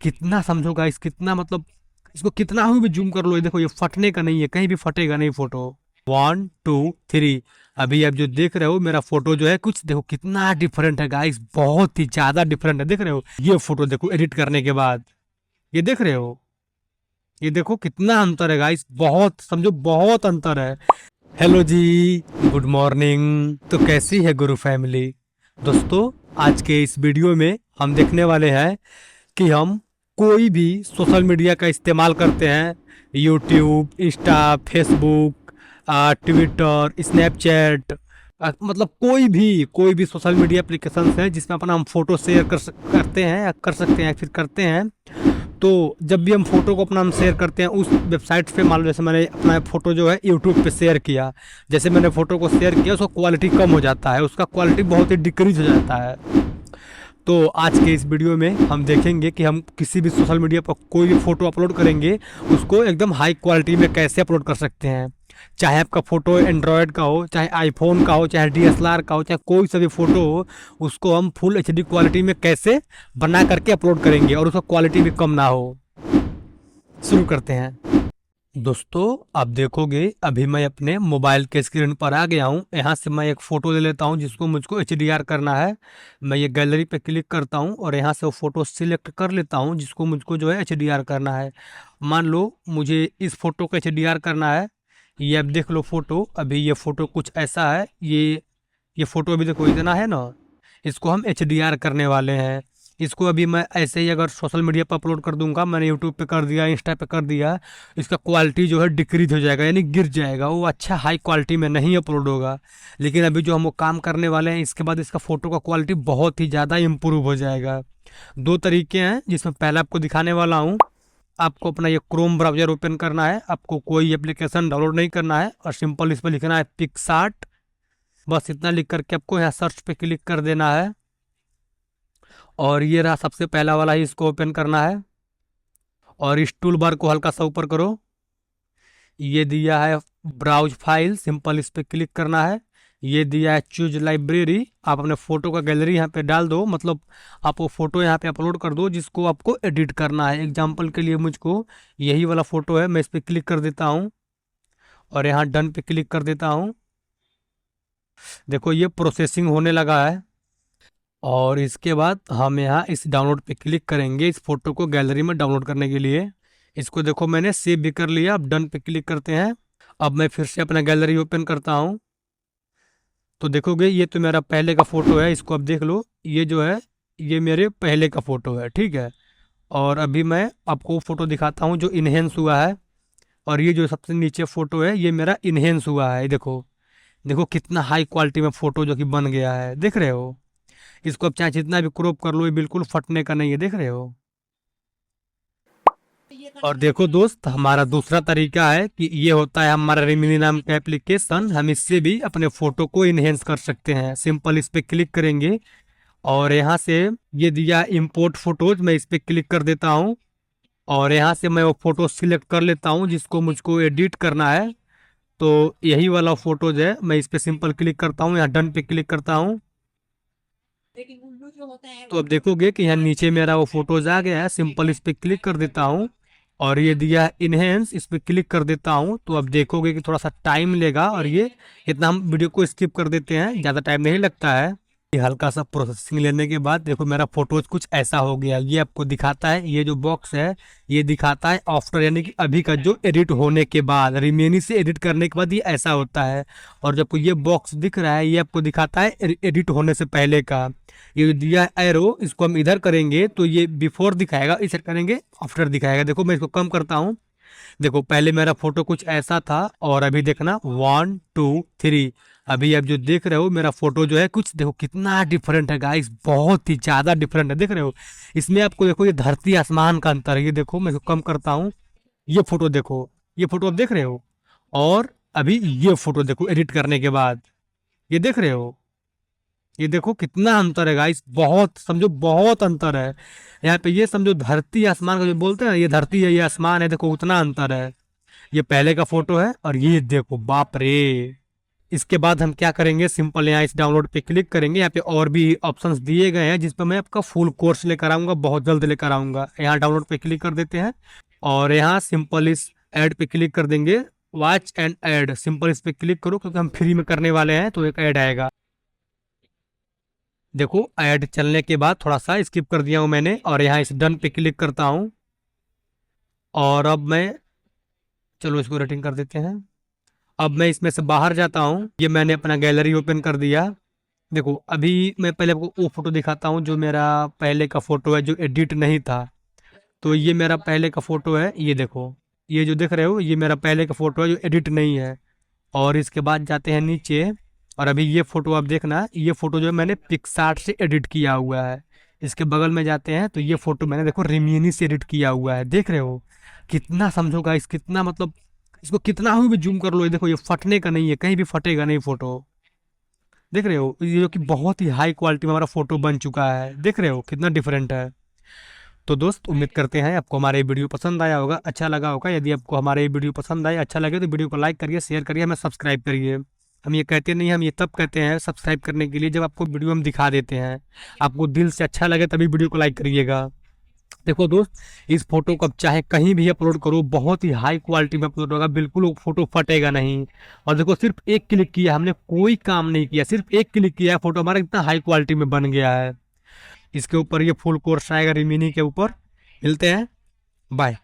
कितना समझो गाइस, कितना मतलब इसको कितना ही भी जूम कर लो, ये देखो ये फटने का नहीं है, कहीं भी फटेगा नहीं फोटो। 1 2 3। अभी आप जो देख रहे हो मेरा फोटो जो है कुछ देखो कितना डिफरेंट है गाइस, बहुत ही ज्यादा डिफरेंट है। देख रहे हो ये फोटो देखो एडिट करने के बाद, ये देख रहे हो, ये देखो कितना अंतर है गाइस, बहुत समझो बहुत अंतर है। हेलो जी, गुड मॉर्निंग। तो कैसी है गुरु फैमिली? दोस्तों, आज के इस वीडियो में हम देखने वाले हैं कि हम कोई भी सोशल मीडिया का इस्तेमाल करते हैं, YouTube, Insta, Facebook, Twitter, Snapchat, मतलब कोई भी सोशल मीडिया एप्लीकेशन है जिसमें अपना हम फोटो शेयर करते हैं या कर सकते हैं, फिर करते हैं। तो जब भी हम फोटो को अपना हम शेयर करते हैं उस वेबसाइट पे, मान लो जैसे मैंने अपना फोटो जो है यूट्यूब पे शेयर किया, जैसे मैंने फोटो को शेयर किया उसका क्वालिटी कम हो जाता है, उसका क्वालिटी बहुत ही डिक्रीज हो जाता है। तो आज के इस वीडियो में हम देखेंगे कि हम किसी भी सोशल मीडिया पर कोई भी फ़ोटो अपलोड करेंगे उसको एकदम हाई क्वालिटी में कैसे अपलोड कर सकते हैं। चाहे आपका फ़ोटो एंड्रॉयड का हो, चाहे आईफोन का हो, चाहे डीएसएलआर का हो, चाहे कोई सा भी फ़ोटो हो, उसको हम फुल एचडी क्वालिटी में कैसे बना करके अपलोड करेंगे और उसका क्वालिटी भी कम ना हो। शुरू करते हैं। दोस्तों, आप देखोगे अभी मैं अपने मोबाइल के स्क्रीन पर आ गया हूँ। यहाँ से मैं एक फ़ोटो ले लेता हूँ जिसको मुझको एचडीआर करना है। मैं ये गैलरी पे क्लिक करता हूँ और यहाँ से वो फ़ोटो सिलेक्ट कर लेता हूँ जिसको मुझको जो है एचडीआर करना है। मान लो मुझे इस फ़ोटो को एचडीआर करना है। ये अब देख लो फ़ोटो, अभी ये फ़ोटो कुछ ऐसा है। ये फ़ोटो अभी देखो इतना है ना, इसको हम एचडीआर करने वाले हैं। इसको अभी मैं ऐसे ही अगर सोशल मीडिया पर अपलोड कर दूंगा, मैंने यूट्यूब पे कर दिया, इंस्टा पे कर दिया, इसका क्वालिटी जो है डिक्रीज हो जाएगा, यानी गिर जाएगा, वो अच्छा हाई क्वालिटी में नहीं अपलोड होगा। लेकिन अभी जो हम वो काम करने वाले हैं इसके बाद इसका फ़ोटो का क्वालिटी बहुत ही ज़्यादा इम्प्रूव हो जाएगा। दो तरीके हैं जिसमें पहले आपको दिखाने वाला हूँ। आपको अपना ये क्रोम ब्राउज़र ओपन करना है, आपको कोई एप्लीकेशन डाउनलोड नहीं करना है और सिंपल इस पर लिखना है पिक्सार्ट। बस इतना लिख करके आपको यहाँ सर्च पे क्लिक कर देना है और ये रहा सबसे पहला वाला ही, इसको ओपन करना है और इस टूल बार को हल्का सा ऊपर करो। ये दिया है ब्राउज फाइल, सिंपल इस पर क्लिक करना है। ये दिया है चूज लाइब्रेरी, आप अपने फ़ोटो का गैलरी यहाँ पे डाल दो, मतलब आप वो फ़ोटो यहाँ पे अपलोड कर दो जिसको आपको एडिट करना है। एग्जांपल के लिए मुझको यही वाला फ़ोटो है, मैं इस पर क्लिक कर देता हूँ और यहाँ डन पे क्लिक कर देता हूँ। देखो ये प्रोसेसिंग होने लगा है और इसके बाद हम यहाँ इस डाउनलोड पे क्लिक करेंगे इस फोटो को गैलरी में डाउनलोड करने के लिए। इसको देखो मैंने सेव भी कर लिया, अब डन पे क्लिक करते हैं। अब मैं फिर से अपना गैलरी ओपन करता हूँ तो देखोगे ये तो मेरा पहले का फ़ोटो है, इसको अब देख लो, ये जो है ये मेरे पहले का फ़ोटो है, ठीक है। और अभी मैं आपको फ़ोटो दिखाता हूँ जो इन्हेंस हुआ है, और ये जो सबसे नीचे फ़ोटो है ये मेरा इन्हेंस हुआ है। देखो देखो कितना हाई क्वालिटी में फ़ोटो जो कि बन गया है, देख रहे हो। इसको अब चाहे जितना भी क्रॉप कर लो ये बिल्कुल फटने का नहीं है, देख रहे हो। और देखो दोस्त, हमारा दूसरा तरीका है कि ये होता है हमारा रिमिनी नाम का एप्लीकेशन, हम इससे भी अपने फोटो को इन्हेंस कर सकते हैं। सिंपल इस पे क्लिक करेंगे और यहाँ से ये दिया इंपोर्ट फोटोज, मैं इस पे क्लिक कर देता हूँ और यहाँ से मैं वो फोटो सिलेक्ट कर लेता हूँ जिसको मुझको एडिट करना है। तो यही वाला फोटोज है, मैं इस पे सिंपल क्लिक करता हूँ, यहाँ डन पे क्लिक करता हूँ। तो अब देखोगे कि यहाँ नीचे मेरा वो फोटोज आ गया है, सिंपल इस पे क्लिक कर देता हूँ और ये दिया है इनहेंस, इस पे क्लिक कर देता हूँ। तो अब देखोगे कि थोड़ा सा टाइम लेगा और ये इतना हम वीडियो को स्किप कर देते हैं, ज़्यादा टाइम नहीं लगता है। ये हल्का सा प्रोसेसिंग लेने के बाद देखो मेरा फोटोज कुछ ऐसा हो गया। ये आपको दिखाता है, ये जो बॉक्स है ये दिखाता है आफ्टर, यानी कि अभी का जो एडिट होने के बाद, रिमेनी से एडिट करने के बाद ये ऐसा होता है। और जब ये बॉक्स दिख रहा है ये आपको दिखाता है एडिट होने से पहले का। ये जो दिया है एरो, इसको हम इधर करेंगे तो ये बिफोर दिखाएगा, इधर करेंगे आफ्टर दिखाएगा। देखो मैं इसको कम करता हूँ, देखो पहले मेरा फोटो कुछ ऐसा था और अभी देखना 1 2 3। अभी आप जो देख रहे हो मेरा फोटो जो है कुछ देखो कितना डिफरेंट है गाइस, बहुत ही ज़्यादा डिफरेंट है, देख रहे हो। इसमें आपको देखो ये धरती आसमान का अंतर है। ये देखो मैं इसको कम करता हूँ, ये फोटो देखो, ये फोटो आप देख रहे हो, और अभी ये फोटो देखो एडिट करने के बाद, ये देख रहे हो। ये देखो कितना अंतर है गाइस, बहुत समझो बहुत अंतर है। यहाँ पे ये समझो धरती आसमान का जो बोलते हैं ना, ये धरती है ये आसमान है, देखो उतना अंतर है। ये पहले का फोटो है और ये देखो बाप रे, इसके बाद हम क्या करेंगे, सिंपल यहाँ इस डाउनलोड पे क्लिक करेंगे। यहाँ पे और भी ऑप्शंस दिए गए हैं जिसपे मैं आपका फुल कोर्स लेकर आऊँगा, बहुत जल्द लेकर आऊँगा। यहाँ डाउनलोड पे क्लिक कर देते हैं और यहाँ सिंपल इस ऐड पे क्लिक कर देंगे, वॉच एंड ऐड। सिंपल इस पे क्लिक करो क्योंकि हम फ्री में करने वाले हैं, तो एक ऐड आएगा। देखो ऐड चलने के बाद थोड़ा सा स्किप कर दिया हूँ मैंने, और यहाँ इस डन पे क्लिक करता हूँ। और अब मैं, चलो इसको रेटिंग कर देते हैं। अब मैं इसमें से बाहर जाता हूँ। ये मैंने अपना गैलरी ओपन कर दिया। देखो अभी मैं पहले आपको वो फोटो दिखाता हूँ जो मेरा पहले का फोटो है, जो एडिट नहीं था। तो ये मेरा पहले का फोटो है, ये देखो, ये जो देख रहे हो ये मेरा पहले का फोटो है जो एडिट नहीं है। और इसके बाद जाते हैं नीचे, और अभी ये फोटो आप देखना, ये फोटो जो है मैंने पिक्सार्ट से एडिट किया हुआ है। इसके बगल में जाते हैं तो ये फोटो मैंने देखो रिमिनी से एडिट किया हुआ है, देख रहे हो कितना, समझो गाइस कितना, मतलब इसको कितना ही भी जूम कर लो, ये देखो ये फटने का नहीं है, कहीं भी फटेगा नहीं फोटो। देख रहे हो ये जो कि बहुत ही हाई क्वालिटी में हमारा फोटो बन चुका है, देख रहे हो कितना डिफरेंट है। तो दोस्त उम्मीद करते हैं आपको हमारा ये वीडियो पसंद आया होगा, अच्छा लगा होगा। यदि आपको हमारा ये वीडियो पसंद आया, अच्छा लगे तो वीडियो को लाइक करिए, शेयर करिए, हमें सब्सक्राइब करिए। हम ये कहते नहीं, हम ये तब कहते हैं सब्सक्राइब करने के लिए जब आपको वीडियो हम दिखा देते हैं, आपको दिल से अच्छा लगे तभी वीडियो को लाइक करिएगा। देखो दोस्त, इस फोटो को अब चाहे कहीं भी अपलोड करो, बहुत ही हाई क्वालिटी में अपलोड होगा, बिल्कुल वो फोटो फटेगा नहीं। और देखो सिर्फ एक क्लिक किया, हमने कोई काम नहीं किया, सिर्फ एक क्लिक किया, फोटो हमारा इतना हाई क्वालिटी में बन गया है। इसके ऊपर ये फुल कोर्स आएगा रिमिनी के ऊपर। मिलते हैं, बाय।